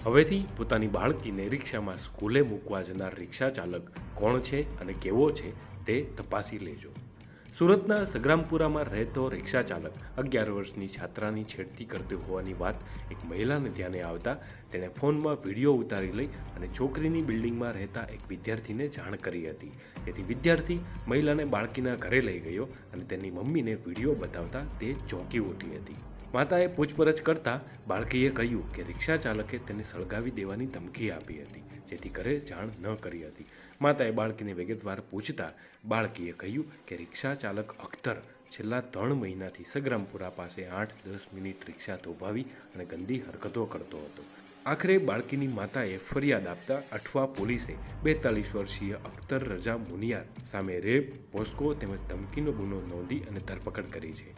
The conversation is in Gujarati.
હવેથી પોતાની બાળકીને રિક્ષામાં સ્કૂલે મૂકવા જનાર રિક્ષા ચાલક કોણ છે અને કેવો છે તે તપાસી લેજો। સુરતના સગ્રામપુરામાં રહેતો રિક્ષા ચાલક 11 વર્ષની છાત્રાની છેડતી કરતો હોવાની વાત એક મહિલાને ધ્યાને આવતા તેણે ફોનમાં વિડીયો ઉતારી લઈ અને છોકરીની બિલ્ડિંગમાં રહેતા એક વિદ્યાર્થીને જાણ કરી હતી। તેથી વિદ્યાર્થી મહિલાને બાળકીના ઘરે લઈ ગયો અને તેની મમ્મીને વિડીયો બતાવતા તે ચોંકી ઉઠી હતી। માતાએ પૂછપરછ કરતા બાળકીએ કહ્યું કે રિક્ષા ચાલકે તેને સળગાવી દેવાની ધમકી આપી હતી, જેથી ઘરે જાણ ન કરી હતી। માતાએ બાળકીને વિગતવાર પૂછતા બાળકીએ કહ્યું કે રિક્ષા ચાલક અખ્તર છેલ્લા 3 મહિનાથી સગ્રામપુરા પાસે 8-10 મિનિટ રિક્ષા થોભાવી અને ગંદી હરકતો કરતો હતો। આખરે બાળકીની માતાએ ફરિયાદ આપતા અઠવા પોલીસે 42 વર્ષીય અખ્તર રજા મુનિયાર સામે રેપ, પોસ્કો તેમજ ધમકીનો ગુનો નોંધી અને ધરપકડ કરી છે।